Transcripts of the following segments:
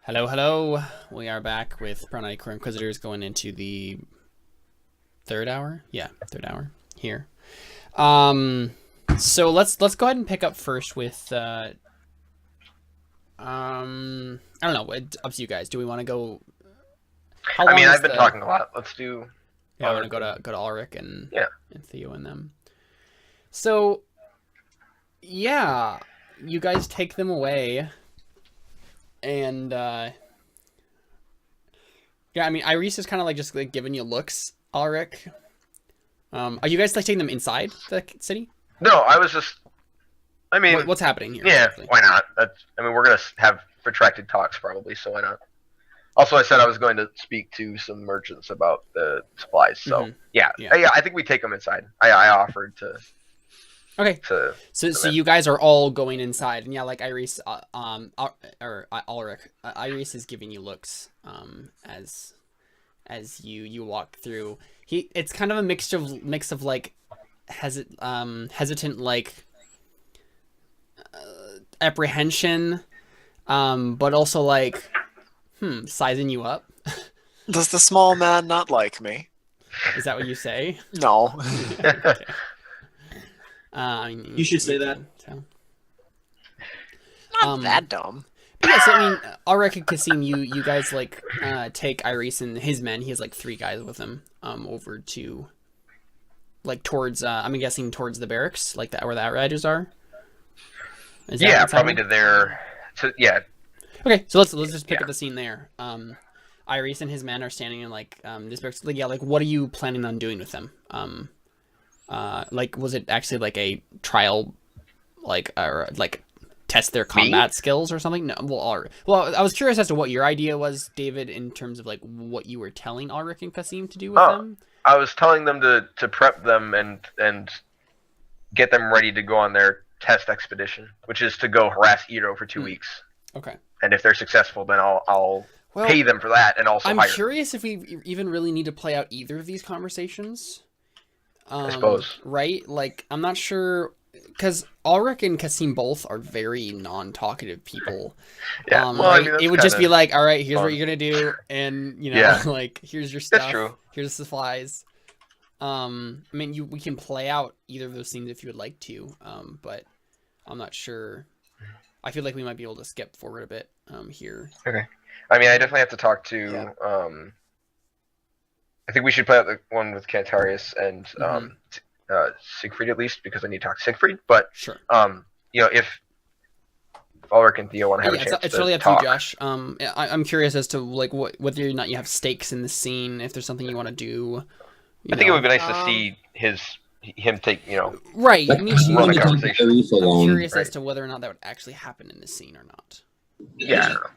Hello, hello. We are back with Crow Inquisitors going into the third hour. Yeah, third hour here. So let's go ahead and pick up first with I don't know. Up to you guys. Do we want to go? How long I've been talking a lot. Let's do. Yeah, I want to go to Alrik and yeah, and Theo and them. So yeah, you guys take them away. And yeah, I mean, Ayrees is kind of like just like giving you looks, Alrik. Are you guys like taking them inside the city? No, I was just. What's happening here? Yeah, exactly? Why not? We're gonna have protracted talks probably, so why not? Also, I said I was going to speak to some merchants about the supplies, so yeah. I think we take them inside. I offered to. Okay. So you guys are all going inside, and yeah, like Ayrees, or Alrik, Ayrees is giving you looks, as you walk through. It's kind of a mix of like, hesitant like, apprehension, but also like, sizing you up. Does the small man not like me? Is that what you say? No. Okay. You should say that. So. Not that dumb. But yeah, so I mean, Alrik and Casim, you guys like take Ayrees and his men. He has like 3 guys with him. Over to like towards I'm guessing towards the barracks, like that where the outriders are. Yeah, probably to their. Yeah. Okay, so let's just pick up the scene there. Ayrees and his men are standing in like this barracks. Like, yeah, like what are you planning on doing with them? Like, was it actually like a trial, like, or like test their combat skills or something? No, well, I was curious as to what your idea was, David, in terms of like what you were telling Alrik and Casim to do with them. I was telling them to prep them and get them ready to go on their test expedition, which is to go harass Edo for 2 weeks. Okay. And if they're successful, then I'll pay them for that, and also I'm hire curious if we even really need to play out either of these conversations. I suppose. Right? Like, I'm not sure, because Alrik and Casim both are very non-talkative people. Yeah. Right? It would just be like, all right, here's what you're going to do, and, you know, like, here's your stuff. That's true. Here's the supplies. I mean, we can play out either of those things if you would like to, but I'm not sure. I feel like we might be able to skip forward a bit here. Okay. I mean, I definitely have to talk to... I think we should play out the one with Cantarius and Siegfried at least, because I need to talk to Siegfried. But sure. You know, if Alrik and Theo want to have a chance it's to really up talk. to you, Josh. I'm curious as to like whether or not you have stakes in the scene. If there's something you want to do. I think it would be nice to see him take, right. I mean, run the conversation. I'm curious as to whether or not that would actually happen in this scene or not. Yeah. I don't know.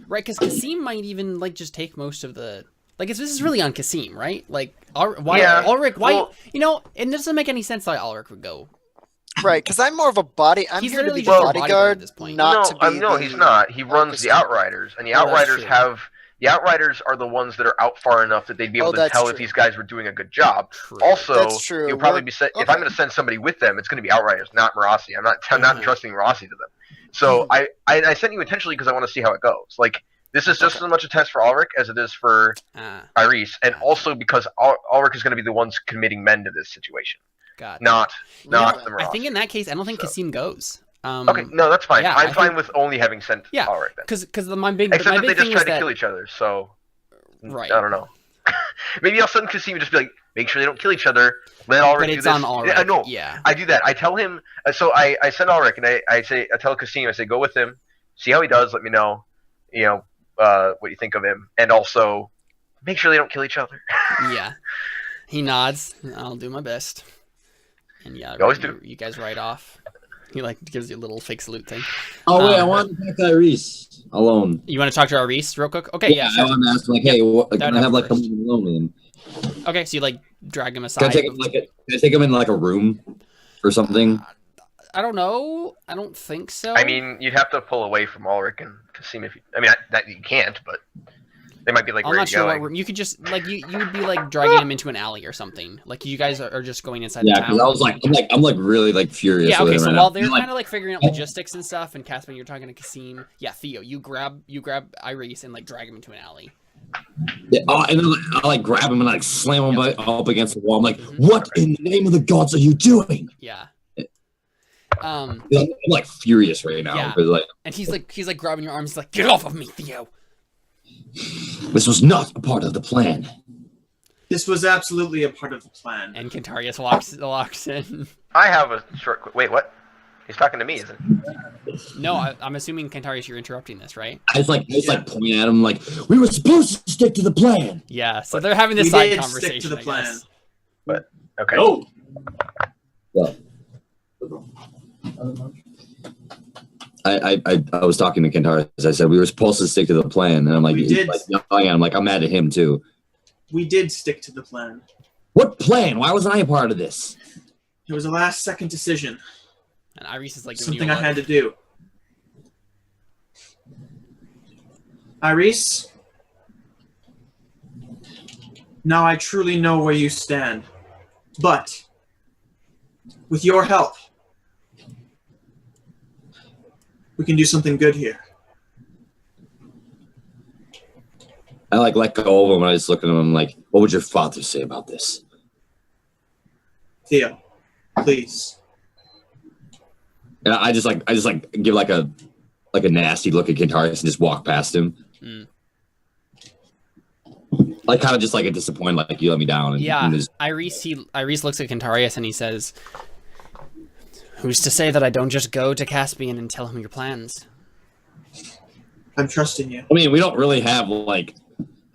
Right, because Casim might even like just take most of the. Like, this is really on Casim, right? Like, Alrik, why, it doesn't make any sense why Alrik would go. Right, because I'm more of a I'm he's here to be just the bodyguard, at this point. No, he's not. He runs the Outriders, and the Outriders the Outriders are the ones that are out far enough that they'd be able to tell if these guys were doing a good job. True. Also, that's true. You'll probably be if I'm going to send somebody with them, it's going to be Outriders, not Marassi. I'm not trusting Marassi to them. So I sent you intentionally because I want to see how it goes. Like, this is just as much a test for Alrik as it is for Ayrees, and also because Alrik is going to be the ones committing men to this situation. Not the Marassi. I think in that case, I don't think Casim goes. Okay, no, that's fine. Yeah, I'm fine with only having sent Alrik then. Because my big Except that they just try to kill each other, so right. I don't know. Maybe I'll send Casim and just be like, make sure they don't kill each other. Let Alrik do this. On Alrik. No, yeah. I do that. I tell him. So I send Alrik and I tell Casim, I say, go with him, see how he does. Let me know, what you think of him, and also make sure they don't kill each other. Yeah. He nods. I'll do my best. And yeah, you always do. You guys ride off. He like gives you a little fake salute thing. Oh wait, I want to talk to Ayrees alone. You want to talk to Ayrees real quick? Okay, yeah. I want to ask him, like, hey, can I have like a moment alone with him? Okay, so you like drag him aside. Can I take him in like a room or something? I don't know. I don't think so. I mean, you'd have to pull away from Alrik and Casim if you. I mean, that you can't, but. They might be like, I'm where are not you sure what going? room. You could just like you would be like dragging him into an alley or something. Like you guys are just going inside the Yeah, town. because I was like, I'm like really like furious. Yeah, with okay. him So right while now. they're Like, kind of like figuring out logistics and stuff, and Caspian, you're talking to Kasim. Yeah, Theo, you grab Ayrees and like drag him into an alley. yeah, and then I like grab him and like slam him up against the wall. I'm like, Mhm. what in the name of the gods are you doing? Yeah. I'm like furious right now Yeah. because like And he's like grabbing your arms. He's like, get off of me, Theo. this was not a part of the plan. This was absolutely a part of the plan. And Cantarius walks in. I have a short. Wait, what? He's talking to me, isn't he? No, I'm assuming Cantarius, you're interrupting this, right? I was like pointing at him like we were supposed to stick to the plan. Yeah. So they're having this We side did conversation. stick to the plan. Okay. Oh, Well, I was talking to Cantarius. I said we were supposed to stick to the plan, and I'm like, We he's did. like yelling at him, like I'm mad at him too. we did stick to the plan. What plan? Why wasn't I a part of this? It was a last-second decision. And Ayrees is like giving Something you I had to do. Ayrees? Now I truly know where you stand. But, with your help, we can do something good here. I like let go of him, and I just look at him. I'm like, what would your father say about this? Theo, please. And I just give like a nasty look at Cantarius and just walk past him. Mm. Like kind of just like a disappointed, like you let me down. And, Yeah, and just, Ayrees looks at Cantarius and he says, "Who's to say that I don't just go to Caspian and tell him your plans?" I'm trusting you. I mean, we don't really have like,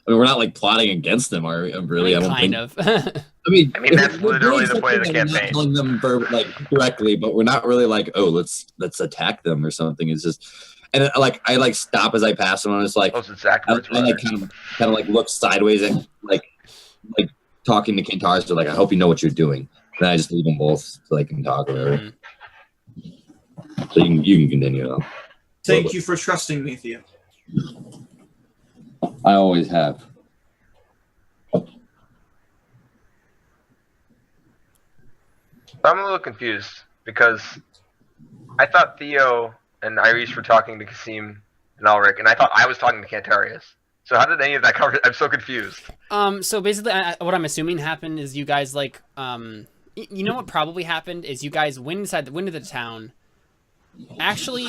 we're not like plotting against them, are we? Really? I don't kind think. of. I mean, that's we're literally doing the point of the something that we're not campaign. telling them like directly, but we're not really like, oh, let's attack them or something. It's just, and I like stop as I pass them, and it's like, Those exact I words. like kind of like look sideways and like talking to Cantarius, so like, I hope you know what you're doing. Then I just leave them both so they can talk or whatever. Mhm. So you can continue though. Thank you for trusting me, Theo. I always have. I'm a little confused because I thought Theo and Ayrees were talking to Kasim and Alrik, and I thought I was talking to Cantarius. So how did any of that cover? I'm so confused. So basically, what I'm assuming happened is you guys like, you know what probably happened is you guys went into the town. Actually,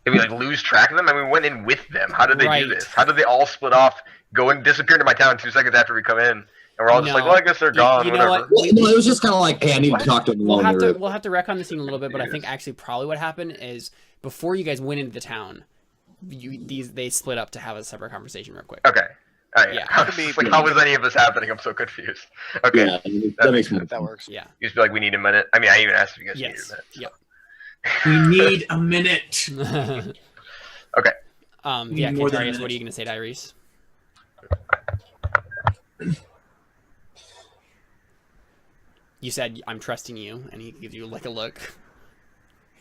Did we like lose track of them? I mean, we went in with them. How did they Right. do this? How did they all split off, go and disappear into my town 2 seconds after we come in, and we're all just like, No. well, I guess they're gone. You know whatever. what? Well, it was just kind of like, hey, I need to talk to him. We'll have alone. to retcon the scene a little bit, but I think actually probably what happened is before you guys went into the town, they split up to have a separate conversation real quick. Okay. All right. Yeah. I was just like, how is any of this happening? I'm so confused. Okay. Yeah, that makes more. That works. Yeah. You just be like, we need a minute. I mean, I even asked if you guys needed Yes. a minute. Yep. We need a minute. Okay. Yeah, More than a Cantarius, minute. what are you going to say to Ayrees? You said, I'm trusting you, and he gives you like a look.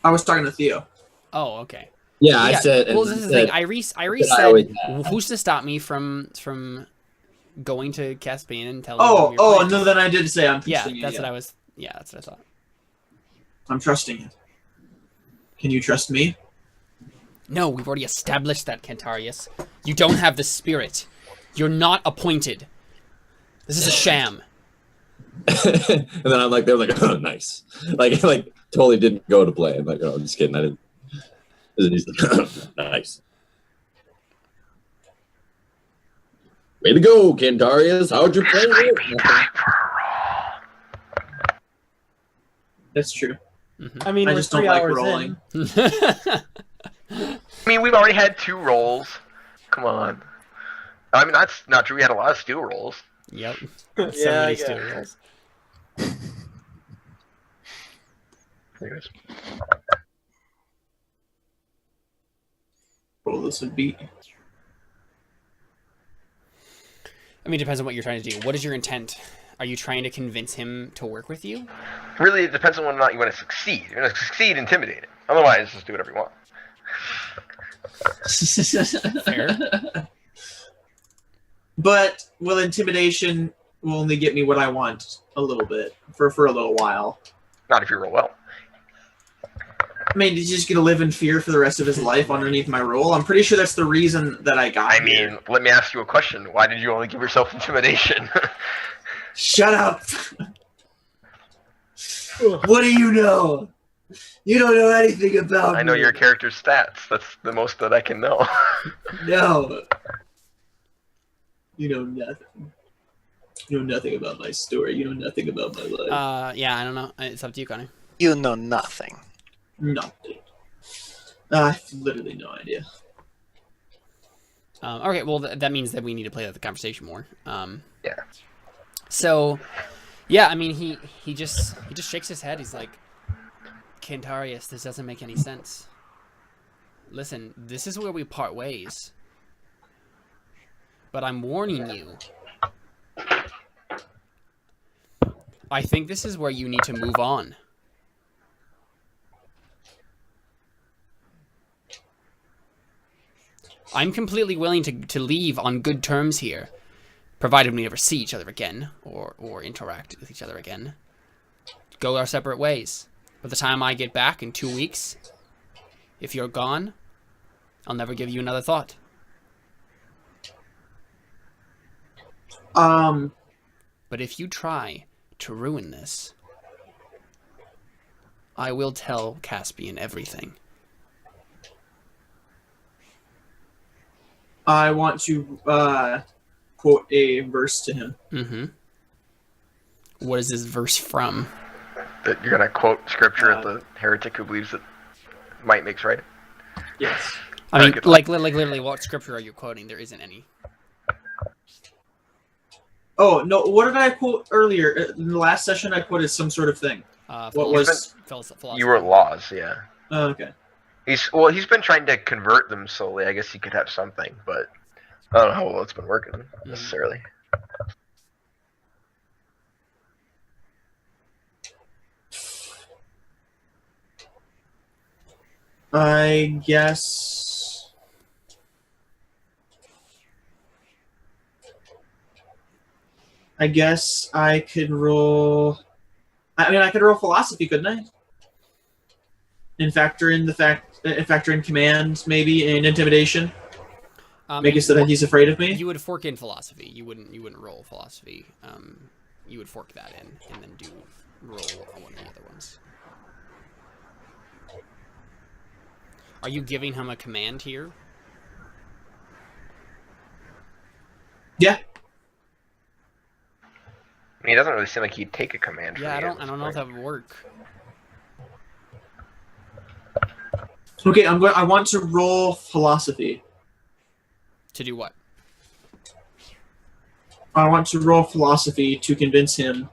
I was talking to Theo. Oh, okay. Yeah, I said. Well, this is the thing. Ayrees I always said, have. "Who's to stop me from going to Caspian and telling Oh, him your oh, plans?" no, then I did say I'm Yeah, trusting you. that's what I was. Yeah, that's what I thought. I'm trusting you. Can you trust me? No, we've already established that, Cantarius. You don't have the spirit. You're not appointed. This is a sham. And then I'm like, they're like, oh, nice. Like totally didn't go to plan. Like, oh, I'm just kidding. I didn't. And he's like, nice. Way to go, Cantarius. How'd you play it? That's true. I mean, I we're just don't 3 like hours rolling. I mean, we've already had 2 rolls. Come on. I mean, that's not true. We had a lot of steal rolls. Yep. Yeah, So many I steal guess. rolls. Anyways. Roll this would be. I mean, it depends on what you're trying to do. What is your intent? Are you trying to convince him to work with you? Really, it depends on whether or not you want to succeed. If you're going to succeed, intimidate it. Otherwise, just do whatever you want. Fair. But will intimidation will only get me what I want a little bit for a little while. Not if you roll well. I mean, he's just gonna live in fear for the rest of his life underneath my role. I'm pretty sure that's the reason that I got I here. mean, let me ask you a question. Why did you only give yourself intimidation? Shut up! What do you know? You don't know anything about I know me. your character's stats. That's the most that I can know. No. You know nothing. You know nothing about my story. You know nothing about my life. Yeah, I don't know. It's up to you, Connor. You know nothing. Nothing. I have literally no idea. Okay, well that means that we need to play out the conversation more. Yeah. So, yeah, I mean, he just shakes his head. He's like, Cantarius, this doesn't make any sense. Listen, this is where we part ways. But I'm warning you. I think this is where you need to move on. I'm completely willing to leave on good terms here, provided we never see each other again, or interact with each other again. Go our separate ways. By the time I get back in 2 weeks, if you're gone, I'll never give you another thought. But if you try to ruin this, I will tell Caspian everything. I want to quote a verse to him. Mm-hmm. What is this verse from? That you're gonna quote scripture at the heretic who believes that might makes right. Yes. I mean, like literally, what scripture are you quoting? There isn't any. Oh, no, what did I quote earlier? In the last session, I quoted some sort of thing. What was... Philosophy. You were laws, yeah. Oh, okay. He's been trying to convert them slowly. I guess he could have something, but I don't know how well it's been working necessarily. I guess... I could roll... I mean, I could roll philosophy, couldn't I? And factor in command, maybe, and intimidation. Make it so that he's afraid of me. You would fork in philosophy. You wouldn't roll philosophy. You would fork that in and then roll one of the other ones. Are you giving him a command here? Yeah. I mean, it doesn't really seem like he'd take a command. Yeah, from I don't know if that would work. Okay, I want to roll philosophy. To do what? I want to roll philosophy to convince him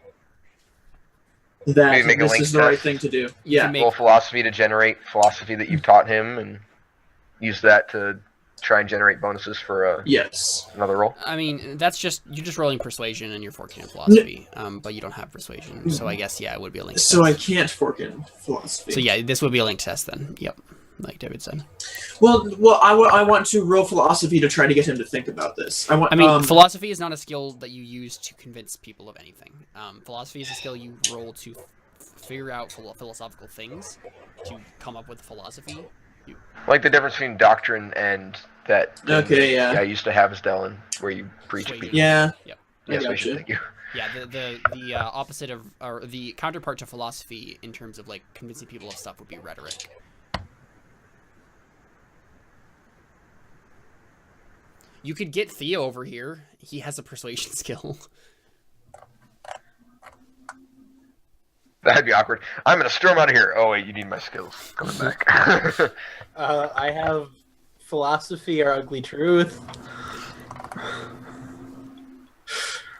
that Maybe make a this link is the right test. thing to do. Yeah. Roll philosophy to generate philosophy that you've taught him, and use that to try and generate bonuses for Yes. another roll. I mean, that's just you're just rolling persuasion and you're forking in philosophy. But you don't have persuasion, so I guess it would be a link. So I test. can't fork in philosophy. So yeah, this would be a link test then. Yep, like David said. Well, I want to roll philosophy to try to get him to think about this. I mean, philosophy is not a skill that you use to convince people of anything. Philosophy is a skill you roll to figure out philosophical things, to come up with philosophy. Like the difference between doctrine and that. Okay, yeah. I used to have as Dylan, where you preach Persuasion. people. Yeah. Yep. Yes, I we got should. you. Thank you. Yeah, the opposite of, or the counterpart to philosophy in terms of like convincing people of stuff would be rhetoric. You could get Theo over here. He has a persuasion skill. That'd be awkward. I'm gonna storm out of here. Oh wait, you need my skills. Coming back. I have philosophy or ugly truth.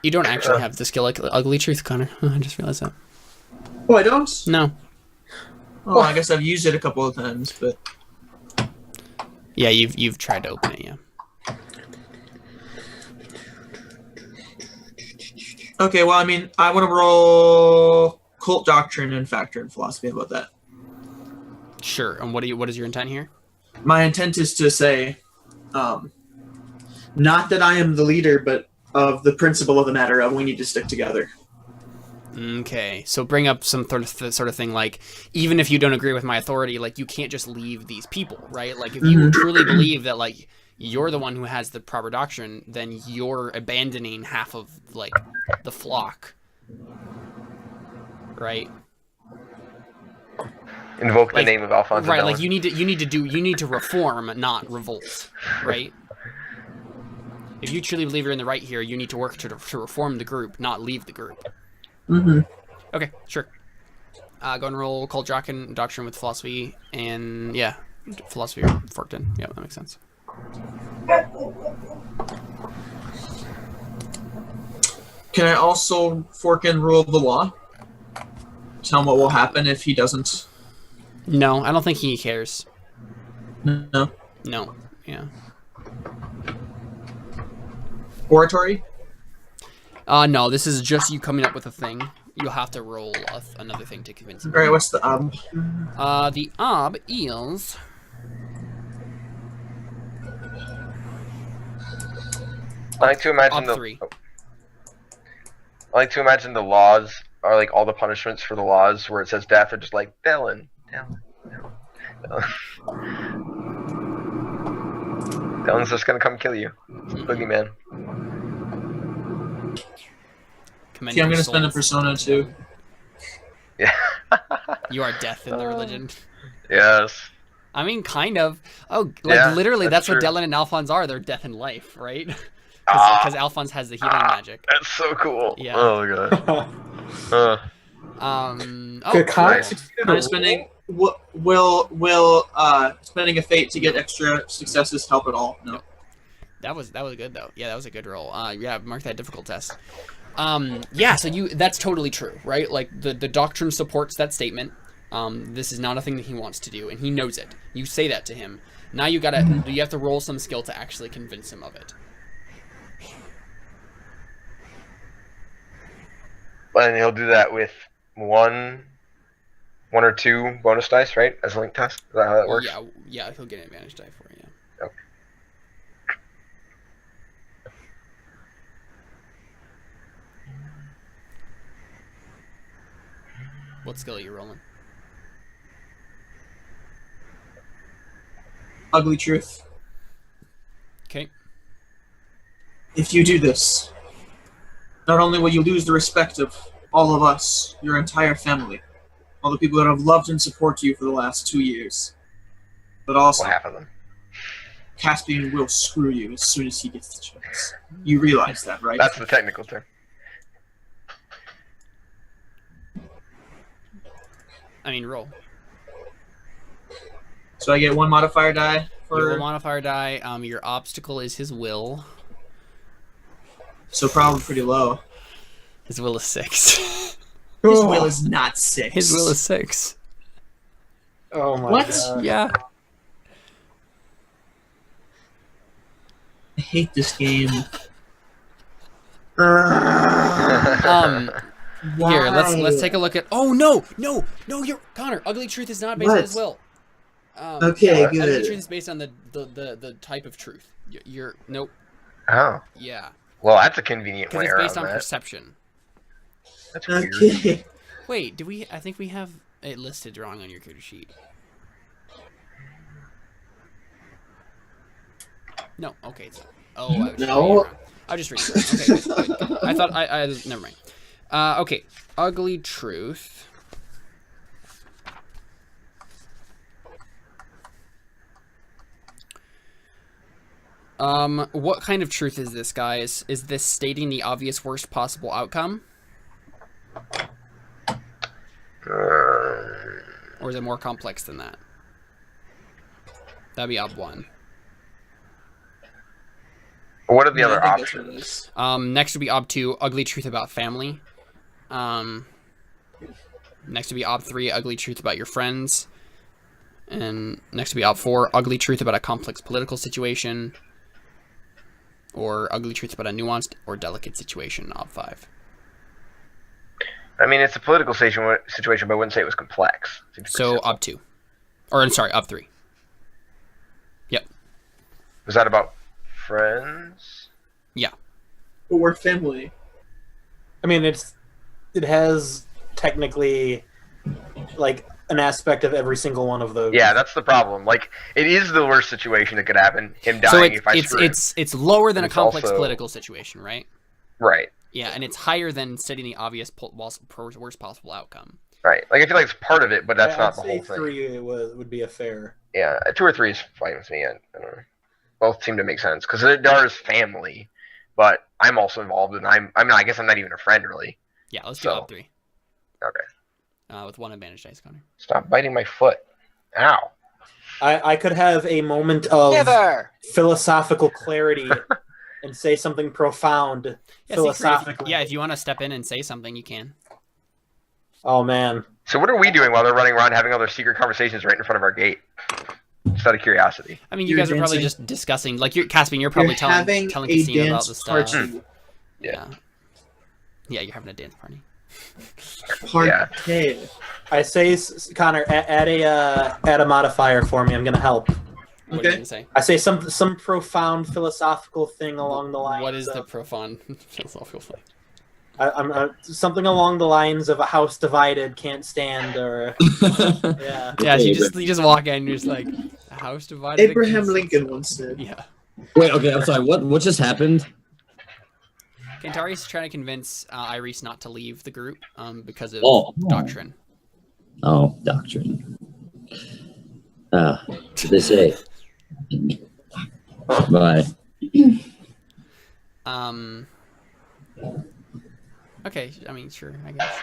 You don't actually have the skill like ugly truth, Connor. I just realized that. Oh, I don't? No. Oh, I guess I've used it a couple of times, but... Yeah, you've tried to open it, yeah. Okay, well, I mean, I want to roll cult doctrine and factor in philosophy. How about that? Sure. And what is your intent here? My intent is to say, not that I am the leader, but of the principle of the matter of we need to stick together. Okay, so bring up some sort of thing like, even if you don't agree with my authority, like you can't just leave these people, right? Like if you truly believe that like you're the one who has the proper doctrine, then you're abandoning half of like the flock, right? Invoke the Like, name of Alfonso. Right, Dellin. like you need to reform, not revolt, right? If you truly believe you're in the right here, you need to work to reform the group, not leave the group. Okay, sure. Go and roll Cult Doctrine with philosophy, and yeah, philosophy forked in. Yeah, that makes sense. Can I also fork in rule of the law? Tell him what will happen if he doesn't. No, I don't think he cares. No. No, yeah. Oratory? No, this is just you coming up with a thing. You'll have to roll another thing to convince him. Alright, what's the The ob is... I like to imagine Ob 3. I like to imagine the laws are like all the punishments for the laws where it says death are just like Dellin. Dellin's just gonna come kill you. Boogeyman. See, I'm gonna spend a persona too. Yeah. You are death in the religion. Yes. I mean, kind of. Oh, like Yeah, literally, that's what true. Dellin and Alphonse are. They're death in life, right? Because Alphonse has the healing magic. That's so cool. Yeah. Oh my god. Oh, nice. I'm spending spending a fate to get extra successes help at all? No. that was good though. Yeah, that was a good roll. Yeah, mark that difficult test. Yeah, so that's totally true, right? Like the doctrine supports that statement. This is not a thing that he wants to do, and he knows it. You say that to him. Now you have to roll some skill to actually convince him of it. And he'll do that with one or two bonus dice, right? As a link test. Is that how that works? Yeah, he'll get an advantage die for it. Yeah. Okay. What skill are you rolling? Ugly truth. Okay. If you do this, not only will you lose the respect of all of us, your entire family, all the people that have loved and supported you for the last 2 years, but also Well, half of them. Caspian will screw you as soon as he gets the chance. You realize that, right? That's the technical term. I mean, roll. So I get one modifier die You roll a for. modifier die. Your obstacle is his will. So probably pretty low. His will is 6. His will is not 6. His will is 6. Oh my What? god. Yeah. I hate this game. Here, let's take a look at. Oh no, you're Connor. Ugly truth is not based on What? his will. Okay, Ugly good. truth is based on the type of truth. You're nope. Oh. Yeah, Well, that's a convenient because way it's around based on that. perception. That's weird. Okay. Wait, do we? I think we have it listed wrong on your character sheet. No. Okay. It's not. Oh, I was just reading it wrong. I'll just read it. Okay. Good. I thought I never mind. Okay. Ugly truth. What kind of truth is this, guys? Is this stating the obvious worst possible outcome? Or is it more complex than that? That'd be ob 1. What are the other I think that's what it options? is. Next would be ob 2, ugly truth about family. Next would be ob 3, ugly truth about your friends. And next would be ob 4, ugly truth about a complex political situation. Or ugly truth about a nuanced or delicate situation, ob 5. I mean, it's a political situation, but I wouldn't say it was complex. It seems pretty So simple. ob 2. Or I'm sorry, ob 3. Yep. Was that about friends? Yeah. But we're family. I mean, it has technically like an aspect of every single one of those. Yeah, that's the problem. Like, it is the worst situation that could happen. Him So dying if I screw him. it's lower than a It's complex also- political situation, right? Right. Yeah, and it's higher than stating the obvious worst possible outcome. Right. Like, I feel like it's part of it, but that's I'd not the say whole thing. 3 would be a fair. Yeah, 2 or 3 is fine with me. I don't know. Both seem to make sense because Dar's family, but I'm also involved, and I guess I'm not even a friend really. Yeah, let's do up 3. Okay. With 1 advantage dice, Connor. Stop biting my foot. Ow. I could have a moment of Never. philosophical clarity and say something profound Yeah, philosophically. if you want to step in and say something, you can. Oh man. So what are we doing while they're running around having all their secret conversations right in front of our gate? Just out of curiosity. I mean, you You're guys are probably dancing. just discussing, like, Caspian, you're probably telling having a Cassina about dance the stuff. party. Yeah. Yeah, you're having a dance party. Party. I say, Connor, add a modifier for me. I'm gonna help. What are you Okay. going to say? I say some profound philosophical thing along the lines. What is the of, profound philosophical thing? I'm something along the lines of a house divided can't stand, or yeah. Yeah, so you just walk in and you're just like, a house divided Abraham against Lincoln itself. once said. Yeah. Wait, okay, I'm sorry. What just happened? Cantarius is trying to convince Ayrees not to leave the group because of Oh. doctrine. Oh, doctrine. What they say. Bye. Okay, I mean, sure, I guess.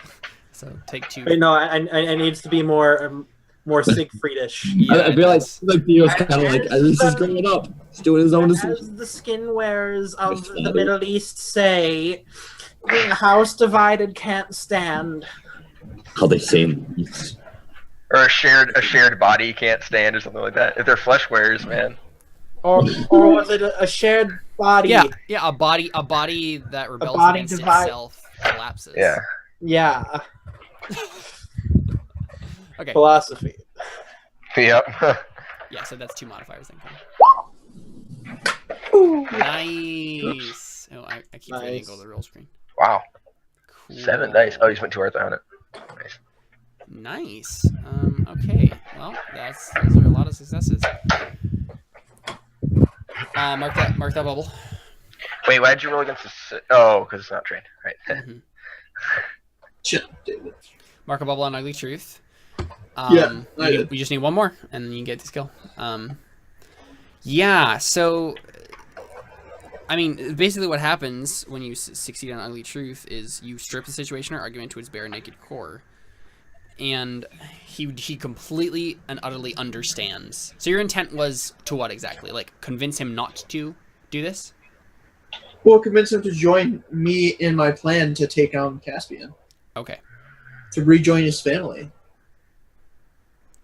So take 2. Wait, no, I needs to be more Siegfriedish. Yeah, I feel like it's- Theo's kind of like, this is growing up. He's doing his own decision. As the skin wearers of the Middle East say, a house divided can't stand. How they say. Or a shared body can't stand or something like that. If they're flesh wearers, man. Or was it a shared body? Yeah, a body that rebels body against divide- itself collapses. Yeah. Yeah. Okay. Philosophy. Yep. Yeah, so that's 2 modifiers then. Nice. Oh, I keep forgetting to go to the roll screen. Wow. Cool. 7 dice. Oh, you just went 2 earth on it. Nice. Nice. Okay. Well, those are a lot of successes. Mark that bubble. Wait, why did you roll against the... Oh, because it's not trained. Right. Mhm. Shit, David. Mark a bubble on Ugly Truth. Yeah, I did. We just need 1 more, and then you can get the skill. Yeah, so... I mean, basically what happens when you succeed on Ugly Truth is you strip the situation or argument to its bare naked core. And he completely and utterly understands. So your intent was to what exactly? Like, convince him not to do this? Well, convince him to join me in my plan to take on Caspian. Okay. To rejoin his family.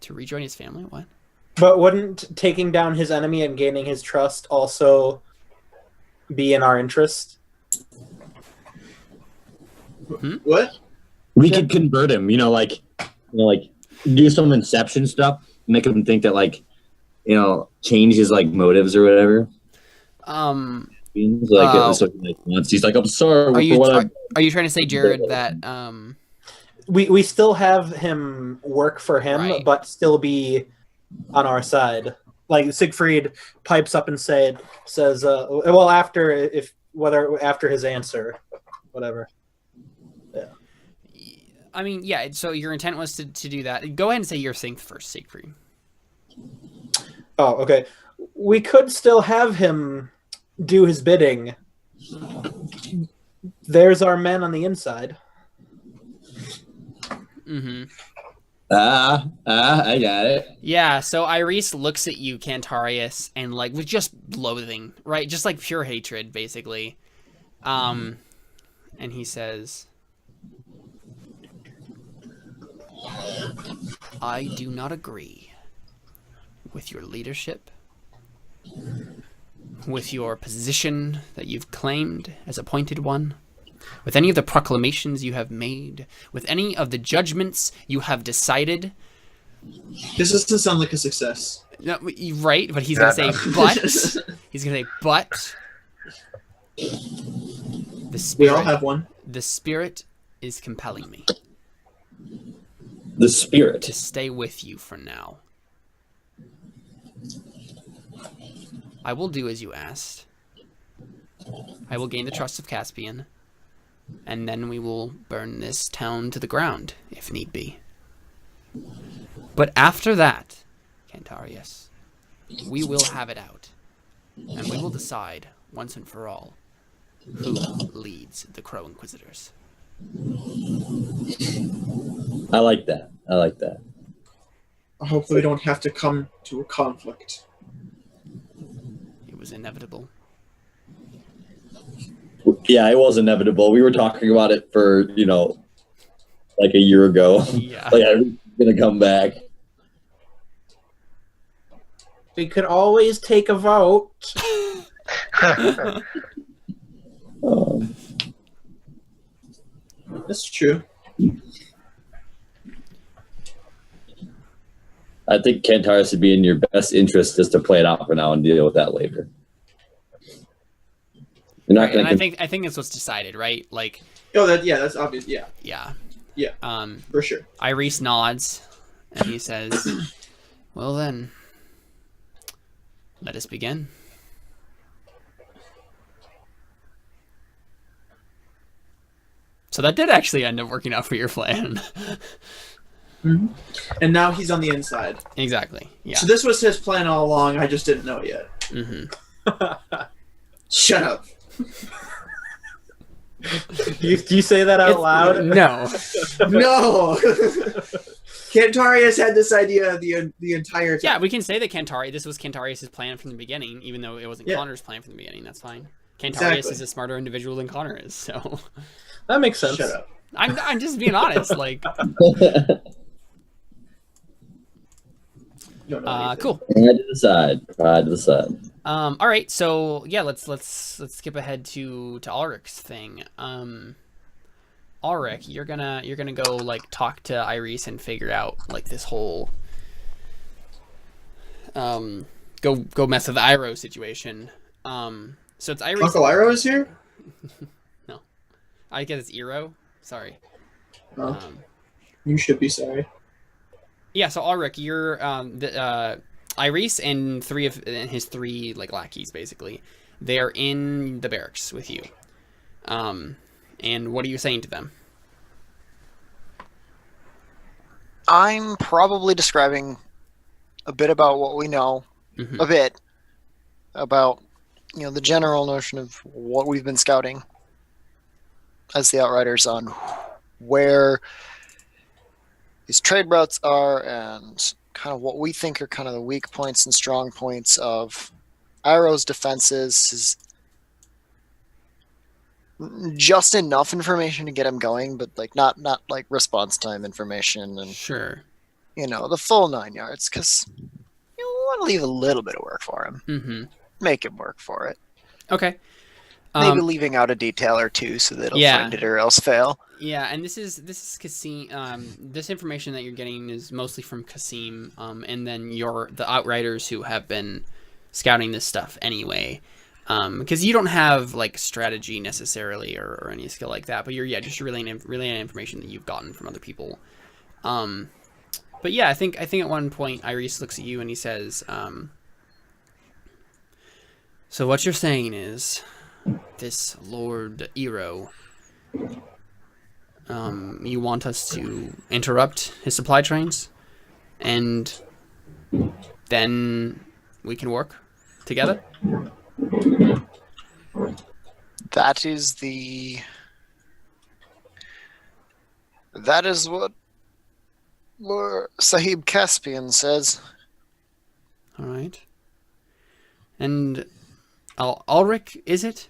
To rejoin his family? What? But wouldn't taking down his enemy and gaining his trust also be in our interest? What? We could convert him, like do some inception stuff, make him think that change his motives or whatever. He's like, I'm sorry for what Are you trying to say, Jared, that We still have him work for him, Right. but still be on our side. Like Siegfried pipes up and says, after his answer, whatever. I mean, yeah, so your intent was to do that. Go ahead and say your thing first, Siegfried. Oh, okay. We could still have him do his bidding. There's our men on the inside. Mm-hmm. I got it. Yeah, so Ayrees looks at you, Cantarius, and with just loathing, right? Just pure hatred, basically. And he says, I do not agree with your leadership, with your position that you've claimed as appointed one, with any of the proclamations you have made, with any of the judgments you have decided. This doesn't sound like a success. No, right, but he's gonna say, but he's gonna say, but The We spirit, all have one. the spirit is compelling me The spirit. to stay with you for now. I will do as you asked. I will gain the trust of Caspian, and then we will burn this town to the ground, if need be. But after that, Cantarius, we will have it out, and we will decide, once and for all, who leads the Crow Inquisitors. I like that. I like that. Hopefully we don't have to come to a conflict. It was inevitable. Yeah, it was inevitable. We were talking about it for, like a year ago. Yeah. Like, I'm going to come back. We could always take a vote. That's true. I think Cantarius would be in your best interest just to play it out for now and deal with that later. You're not Right, and going I think it's what's decided, right? Like, Oh, that's obvious. Yeah, yeah. Yeah. Um, for sure. Ayrees nods, and he says, "Well then, let us begin." So that did actually end up working out for your plan. Mm-hmm. And now he's on the inside. Exactly. Yeah. So this was his plan all along. I just didn't know it yet. Mm-hmm. Shut up. You say that out loud? No. No. Cantarius had this idea the entire time. Yeah, we can say that this was Cantarius' plan from the beginning, even though it wasn't Yeah. Connor's plan from the beginning. That's fine. Cantarius Exactly. is a smarter individual than Connor is, so That makes sense. Shut up. I'm just being honest. Like, to... You don't know anything. cool. Pride to the side. Pride to the side. All right, so yeah, let's skip ahead to Alrik's thing. Alrik, you're gonna go like talk to Ayrees and figure out like this whole go mess with the Iro situation. So it's Ayrees. Uncle Iro is here? No, I guess it's Iro. Sorry. Oh, you should be sorry. Yeah, so Alrik, you're Ayrees and his three like lackeys basically. They are in the barracks with you. And what are you saying to them? I'm probably describing a bit about what we know, Mm-hmm. a bit about the general notion of what we've been scouting as the Outriders on where these trade routes are and kind of what we think are kind of the weak points and strong points of Iro's defenses. Is just enough information to get him going, but like not like response time information and Sure. the full 9 yards, because you want to leave a little bit of work for him. Mm-hmm. Make him work for it. Okay. Maybe leaving out a detail or two so that he'll find it or else fail. Yeah, and this is Kasim. This information that you're getting is mostly from Kasim, and then the Outriders who have been scouting this stuff anyway. Because you don't have like strategy necessarily or any skill like that, but you're just relaying information that you've gotten from other people. But yeah, I think at one point Ayrees looks at you and he says, "So what you're saying is, this Lord Iro, you want us to interrupt his supply trains, and then we can work together?" That is what Sahib Caspian says. All right. And Alrik, is it?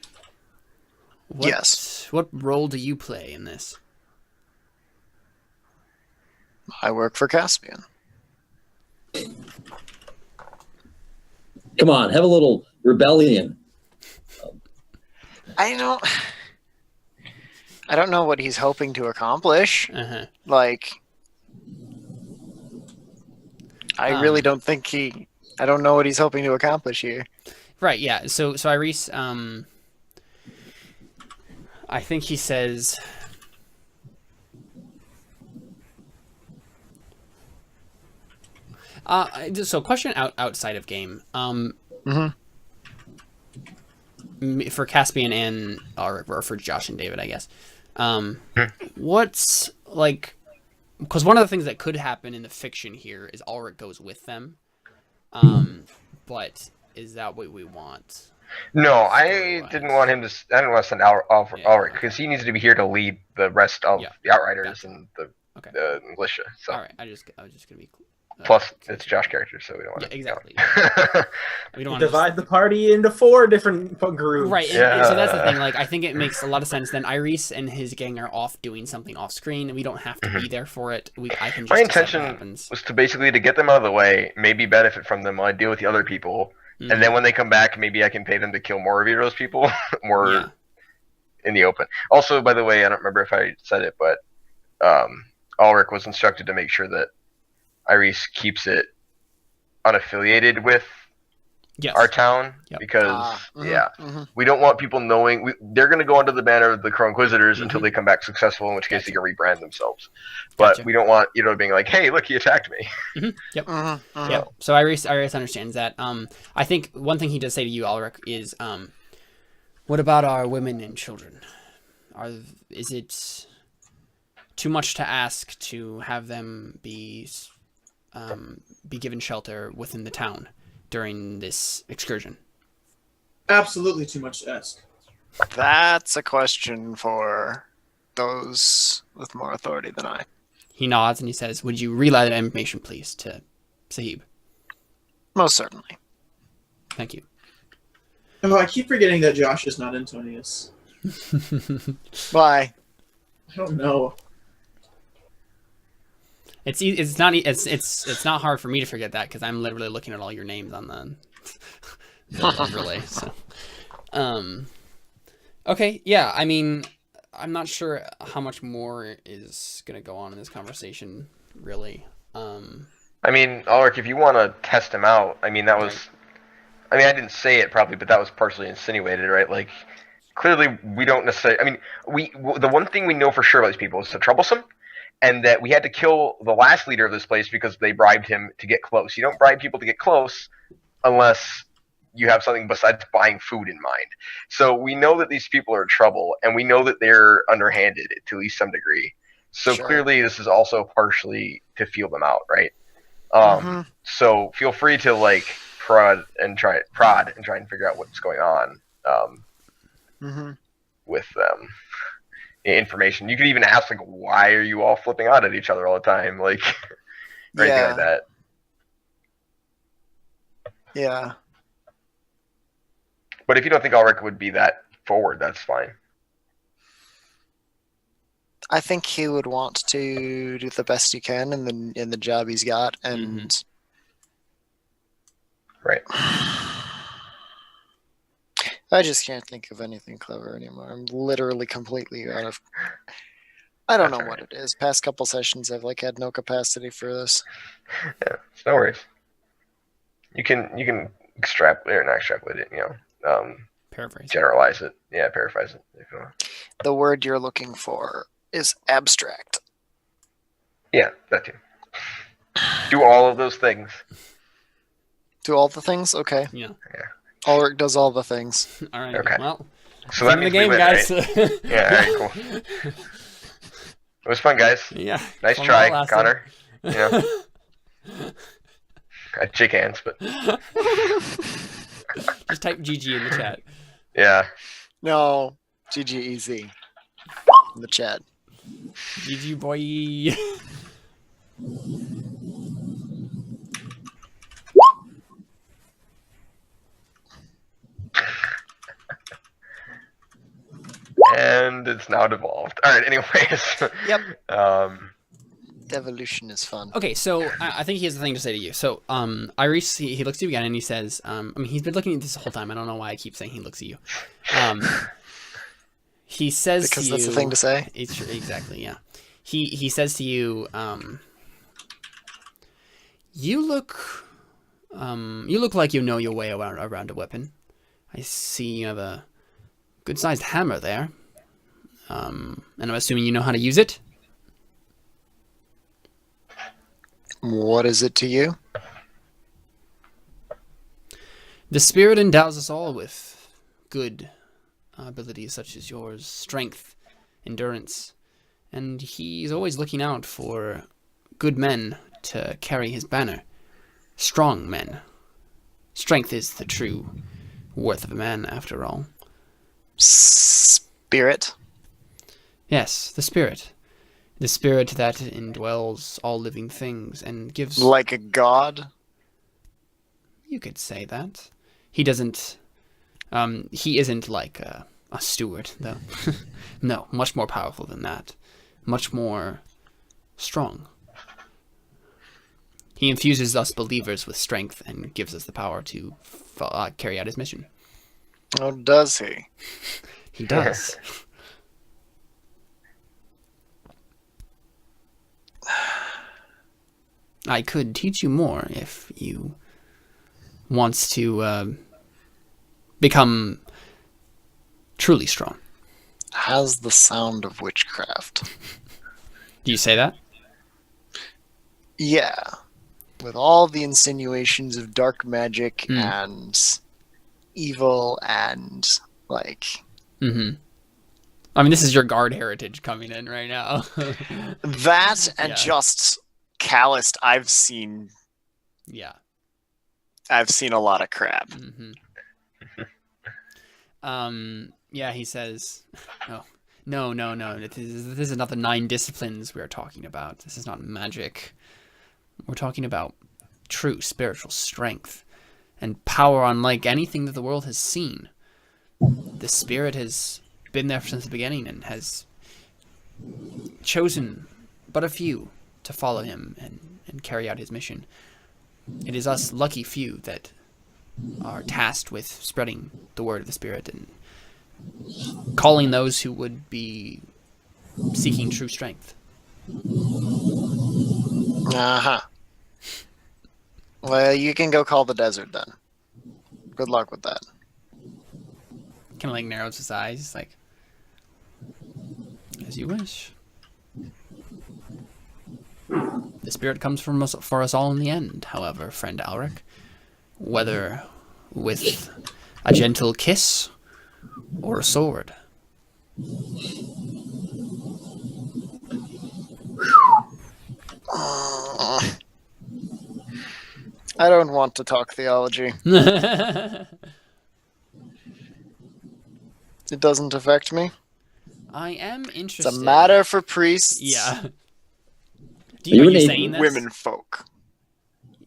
Yes. What role do you play in this? I work for Caspian. Come on, have a little rebellion. I don't know what he's hoping to accomplish. Uh-huh. Like, I really don't think I don't know what he's hoping to accomplish here. Right, yeah. So Ayrees, I think he says, so question outside of game. For Caspian and or for Josh and David, I guess. What's like, because one of the things that could happen in the fiction here is Alrik goes with them. But is that what we want? No, I didn't want him to. I didn't want to send Alrik because he needs to be here to lead the rest of the Outriders and the militia. So. All right, I was just gonna be. Plus, it's Josh character, so we don't want to. Exactly. We don't want to divide the party into 4 different groups. Right, and so that's the thing. Like, I think it makes a lot of sense. Then Ayrees and his gang are off doing something off screen, and we don't have to be there for it. I can. Just My intention was to basically get them out of the way, maybe benefit from them while I deal with the other people, and then when they come back, maybe I can pay them to kill more of those people, more in the open. Also, by the way, I don't remember if I said it, but Alrik was instructed to make sure that Ayrees Yes. keeps it unaffiliated with our town because we don't want people knowing they're going to go under the banner of the Crow Inquisitors until they come back successful, in which case they can rebrand themselves. But we don't want being like, hey, look, he attacked me. Yep. So Ayrees understands that. I think one thing he does say to you, Alrik, is what about our women and children? Is it too much to ask to have them be given shelter within the town during this excursion? Absolutely too much to ask. That's a question for those with more authority than I. He nods and he says, would you relay that information, please, to Sahib? Most certainly. Thank you. Oh, I keep forgetting that Josh is not Antonius. Why? I don't know. It's not hard for me to forget that because I'm literally looking at all your names on the overlay. So, okay, yeah. I mean, I'm not sure how much more is gonna go on in this conversation, really. I mean, Alrik, if you want to test him out, I mean, that was. I mean, I didn't say it probably, but that was partially insinuated, right? Like, clearly, we don't necessarily. I mean, the one thing we know for sure about these people is they're troublesome. And that we had to kill the last leader of this place because they bribed him to get close. You don't bribe people to get close unless you have something besides buying food in mind. So we know that these people are in trouble, and we know that they're underhanded to at least some degree. So clearly this is also partially to feel them out, right? So feel free to prod and try and figure out what's going on with them. Information. You could even ask why are you all flipping out at each other all the time, or anything like that. Yeah. But if you don't think Alrik would be that forward, that's fine. I think he would want to do the best he can in the job he's got, and right. I just can't think of anything clever anymore. I'm literally completely out of. I don't know what it is. Past couple sessions, I've had no capacity for this. Yeah, it's no worries. You can extrapolate or not extrapolate it. Paraphrase. Generalize it. Yeah, paraphrase it. If you want. The word you're looking for is abstract. Yeah, that too. Do all of those things. Do all the things? Okay. Yeah. Alrik does all the things. All right. Okay. Well, so that means the game, we win, guys. Right? Yeah. All right. Cool. It was fun, guys. Yeah. Nice try, Connor. Yeah. I'd shake hands, but just type GG in the chat. Yeah. No, GGEZ in the chat. GG boy. And it's now devolved. All right. Anyways. Yep. Devolution is fun. Okay, so I think he has a thing to say to you. So, Ayrees, he looks at you again and he says, I mean, he's been looking at this the whole time. I don't know why I keep saying he looks at you. He says because to you, that's the thing to say. Exactly, yeah. He says to you, you look like you know your way around a weapon. I see you have a good-sized hammer there. And I'm assuming you know how to use it? What is it to you? The Spirit endows us all with good abilities such as yours, strength, endurance, and he's always looking out for good men to carry his banner. Strong men. Strength is the true worth of a man, after all. Spirit? Yes, the Spirit. The Spirit that indwells all living things and gives... Like a god? You could say that. He doesn't... he isn't like a steward, though. No, much more powerful than that. Much more strong. He infuses us believers with strength and gives us the power to carry out his mission. Oh, does he? He does. I could teach you more if you want to become truly strong. Has the sound of witchcraft. Do you say that? Yeah. With all the insinuations of dark magic and evil and, like... Mm-hmm. I mean, this is your guard heritage coming in right now. That and Yeah. just calloused, I've seen Yeah. a lot of crap. Mm-hmm. Yeah, he says, oh, no. This is not the 9 disciplines we're talking about. This is not magic. We're talking about true spiritual strength and power unlike anything that the world has seen. The Spirit has been there since the beginning and has chosen but a few to follow him and carry out his mission. It is us lucky few that are tasked with spreading the word of the Spirit and calling those who would be seeking true strength. Uh-huh. Well, you can go call the desert then. Good luck with that. Kind of like narrows his eyes, like, as you wish. The Spirit comes from us, for us all in the end, however, friend Alrik. Whether with a gentle kiss or a sword. I don't want to talk theology. It doesn't affect me. I am interested. It's a matter for priests. Yeah. Are you you saying this? Women folk.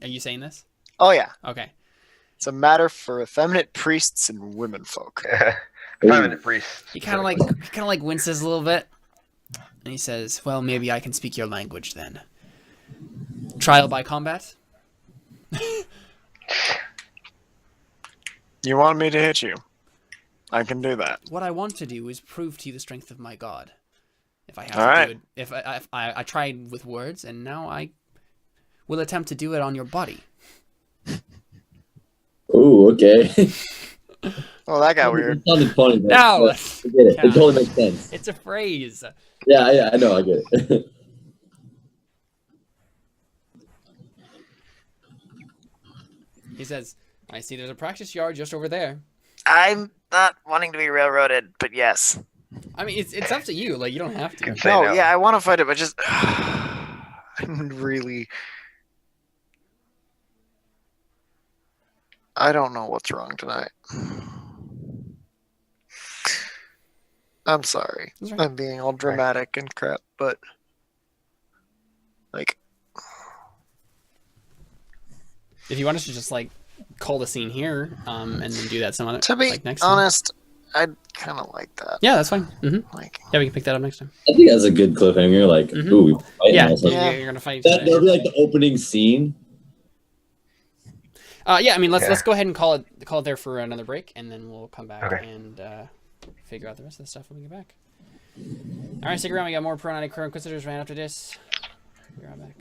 Are you saying this? Oh yeah. Okay. It's a matter for effeminate priests and women folk. Effeminate priest. He kind of like winces a little bit, and he says, "Well, maybe I can speak your language then. Trial by combat." You want me to hit you? I can do that. What I want to do is prove to you the strength of my God. If I have All to right. do it, if I tried with words, and now I will attempt to do it on your body. Ooh, okay. Oh, that got weird. It sounded funny, but No! I get it. Yeah. It totally makes sense. It's a phrase. Yeah, I know, I get it. He says, "I see there's a practice yard just over there." I'm not wanting to be railroaded, but yes. I mean, it's up to you. Like, you don't have to. Can say No, no. yeah, I want to fight it, but just I'm really. I don't know what's wrong tonight. I'm sorry. That's right. I'm being all dramatic and crap, but like, If you want us to just like call the scene here, and then do that some other to be like next time. honest, I'd kind of like that. Yeah, that's fine. Mm-hmm. Like, Yeah, we can pick that up next time. I think that's a good cliffhanger. Like, Mhm. ooh, we fight Yeah, now, so Yeah. You're gonna fight. each that, other. that'll be like the opening scene. Yeah, I mean, let's Yeah. go ahead and call it there for another break, and then we'll come back Okay. and figure out the rest of the stuff when we get back. All right, stick around. We got more Pro Crow Inquisitors right after this. Be right back.